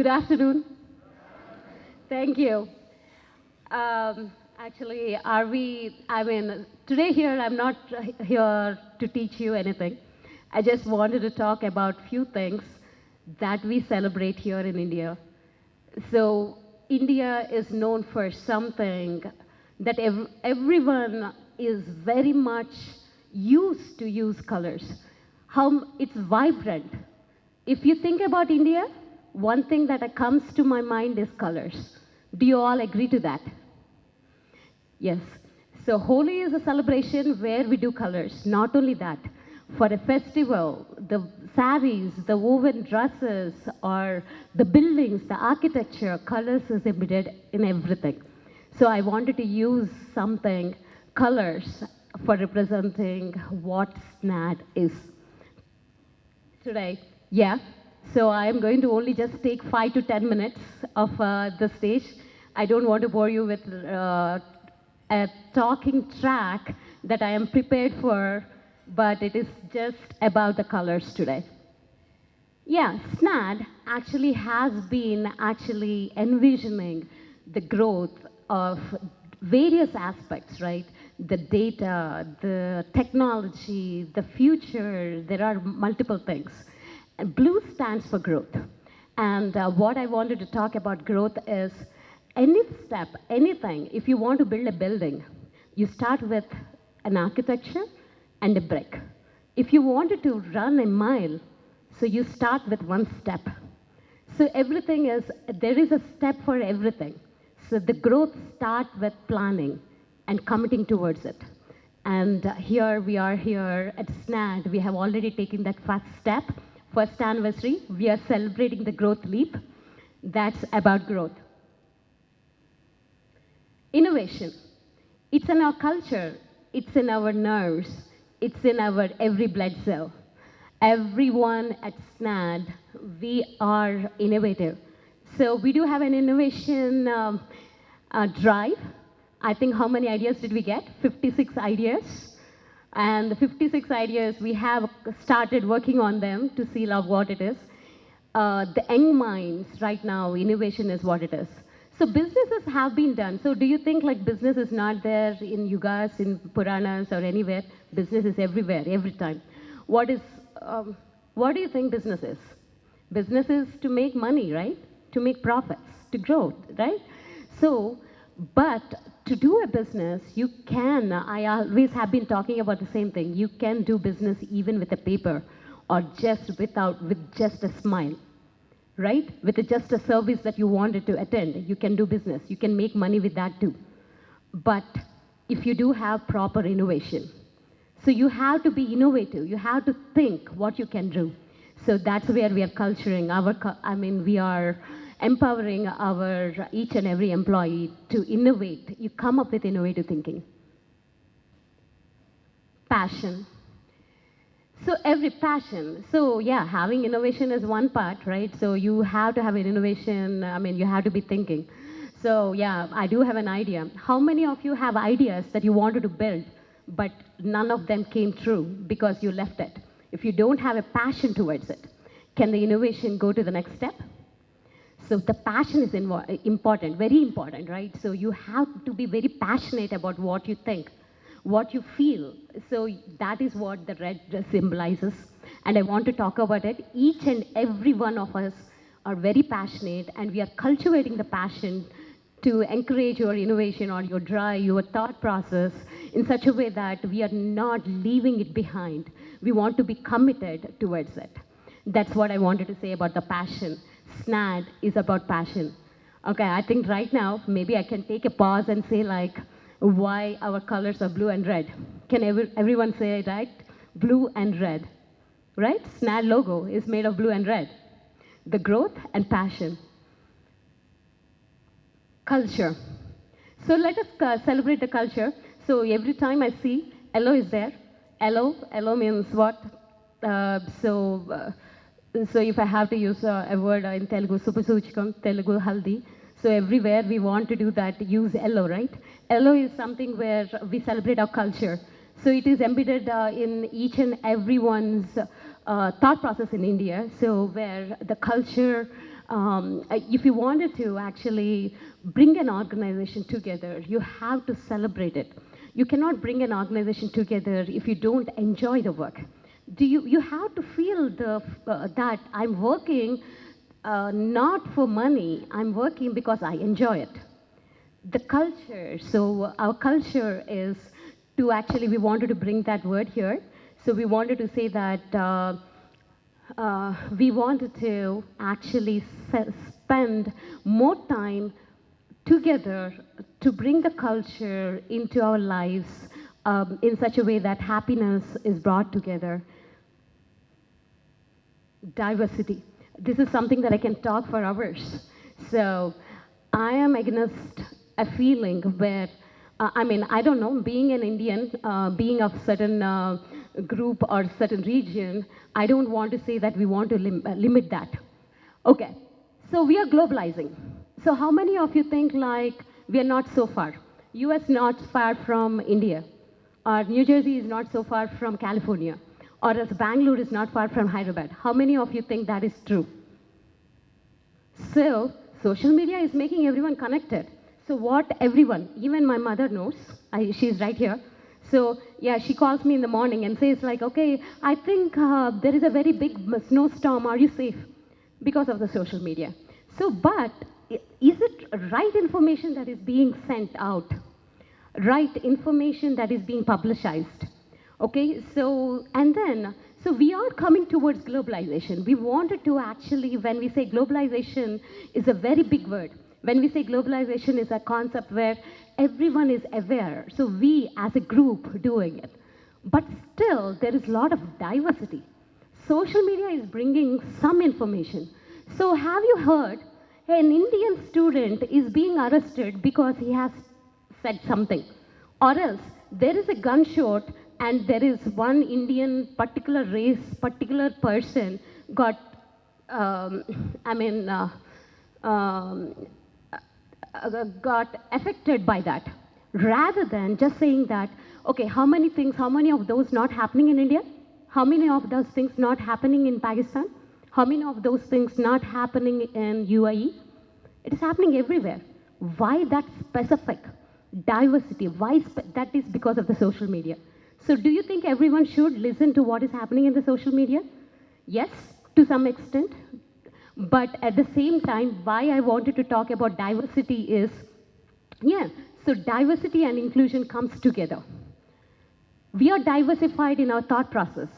Good afternoon. Thank you. Actually, today here, I'm not here to teach you anything. I just wanted to talk about few things that we celebrate here in India. So, India is known for something that everyone is very much used to use colors. How it's vibrant. If you think about India, one thing that comes to my mind is colors. Do you all agree to that? Yes. So Holi is a celebration where we do colors. Not only that, for a festival, the saris, the woven dresses, or the buildings, the architecture, colors is embedded in everything. So I wanted to use something, colors, for representing what SNAD is. Today, yeah. So I am going to only just take 5 to 10 minutes of the stage. I don't want to bore you with a talking track that I am prepared for, but it is just about the colors today. Yeah, SNAD actually has been envisioning the growth of various aspects, right? The data, the technology, the future, there are multiple things. And blue stands for growth. And what I wanted to talk about growth is any step, anything, if you want to build a building, you start with an architecture and a brick. If you wanted to run a mile, so you start with one step. So everything is, there is a step for everything. So the growth starts with planning and committing towards it. And here we are here at SNAD, we have already taken that first step. First anniversary, we are celebrating the growth leap. That's about growth. Innovation. It's in our culture, it's in our nerves, it's in our every blood cell. Everyone at SNAD, we are innovative. So we do have an innovation drive. I think how many ideas did we get? 56 ideas. And the 56 ideas, we have started working on them to seal out what it is. The young minds right now, innovation is what it is. So businesses have been done. So do you think like business is not there in Yugas, in Puranas or anywhere? Business is everywhere, every time. What do you think business is? Business is to make money, right? To make profits, to grow, right? So, but to do a business, you can, I always have been talking about the same thing, you can do business even with a paper or just with just a smile, right? With just a service that you wanted to attend, you can do business, you can make money with that too. But if you do have proper innovation, so you have to be innovative, you have to think what you can do. So that's where we are culturing we are empowering our each and every employee to innovate. You come up with innovative thinking. Passion. So every passion. So yeah, having innovation is one part, right? So you have to have an innovation, you have to be thinking. So yeah, I do have an idea. How many of you have ideas that you wanted to build, but none of them came true because you left it? If you don't have a passion towards it, can the innovation go to the next step? So the passion is important, very important, right? So you have to be very passionate about what you think, what you feel. So that is what the red symbolizes. And I want to talk about it. Each and every one of us are very passionate, and we are cultivating the passion to encourage your innovation or your drive, your thought process in such a way that we are not leaving it behind. We want to be committed towards it. That's what I wanted to say about the passion. SNAD is about passion. Okay, I think right now, maybe I can take a pause and say like, why our colors are blue and red. Can everyone say it, right? Blue and red, right? SNAD logo is made of blue and red. The growth and passion. Culture. So let us celebrate the culture. So every time I see, yellow is there. Yellow means what? So if I have to use a word in Telugu, Supasuchikam, Telugu Haldi. So everywhere we want to do that, use yellow, right? Yellow is something where we celebrate our culture. So it is embedded in each and everyone's thought process in India. So where the culture if you wanted to actually bring an organization together, you have to celebrate it. You cannot bring an organization together if you don't enjoy the work. You have to feel that I'm working not for money, I'm working because I enjoy it. The culture, so our culture is to actually, we wanted to bring that word here. So we wanted to say that we wanted to actually spend more time together to bring the culture into our lives in such a way that happiness is brought together. Diversity. This is something that I can talk for hours. So I am against a feeling where, I don't know, being an Indian, being of certain group or certain region, I don't want to say that we want to limit that. Okay, so we are globalizing. So how many of you think like we are not so far? US not far from India, or New Jersey is not so far from California, or as Bangalore is not far from Hyderabad. How many of you think that is true? So social media is making everyone connected. So what everyone, even my mother knows, she's right here. So yeah, she calls me in the morning and says like, okay, I think there is a very big snowstorm, are you safe? Because of the social media. So, but is it right information that is being sent out? Right information that is being publicized? Okay, so, and then, so we are coming towards globalization. We wanted to actually, when we say globalization is a very big word. When we say globalization is a concept where everyone is aware. So we as a group doing it. But still, there is a lot of diversity. Social media is bringing some information. So have you heard an Indian student is being arrested because he has said something? Or else there is a gunshot and there is one Indian particular race, particular person got, got affected by that. Rather than just saying that, okay, how many of those not happening in India? How many of those things not happening in Pakistan? How many of those things not happening in UAE? It is happening everywhere. Why that specific diversity? Why that is because of the social media. So do you think everyone should listen to what is happening in the social media? Yes, to some extent. But at the same time, why I wanted to talk about diversity is, yeah, so diversity and inclusion comes together. We are diversified in our thought process.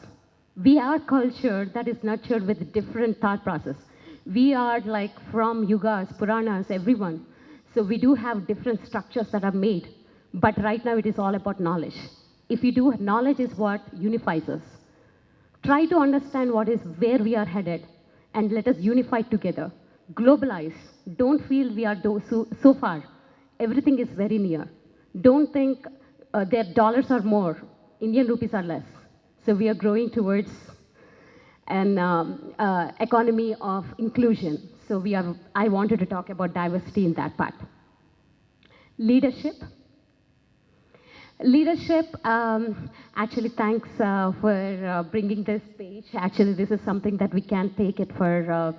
We are culture that is nurtured with different thought process. We are like from yugas, Puranas, everyone. So we do have different structures that are made. But right now it is all about knowledge. If you do, knowledge is what unifies us. Try to understand what is where we are headed and let us unify together. Globalize. Don't feel we are so far. Everything is very near. Don't think their dollars are more, Indian rupees are less. So we are growing towards an economy of inclusion. So I wanted to talk about diversity in that part. Leadership. Leadership, actually thanks for bringing this page. Actually, this is something that we can take it for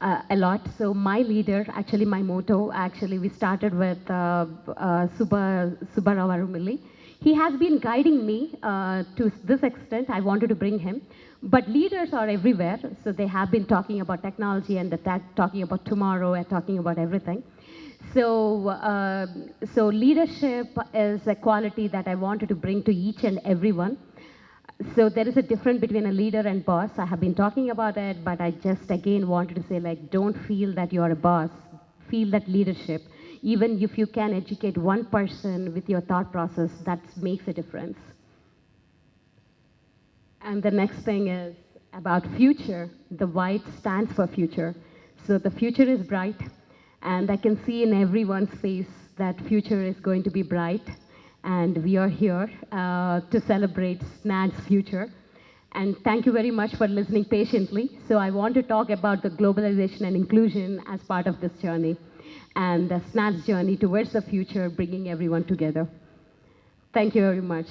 a lot. So my leader, actually my motto, actually we started with Subbarao Arumilli. He has been guiding me to this extent. I wanted to bring him. But leaders are everywhere. So they have been talking about technology and talking about tomorrow and talking about everything. So, so leadership is a quality that I wanted to bring to each and everyone. So there is a difference between a leader and boss. I have been talking about it, but I just again wanted to say, like, don't feel that you are a boss. Feel that leadership. Even if you can educate one person with your thought process, that makes a difference. And the next thing is about future. The white stands for future. So the future is bright. And I can see in everyone's face that future is going to be bright. And we are here to celebrate SNAD's future. And thank you very much for listening patiently. So I want to talk about the globalization and inclusion as part of this journey. And the SNAD's journey towards the future, bringing everyone together. Thank you very much.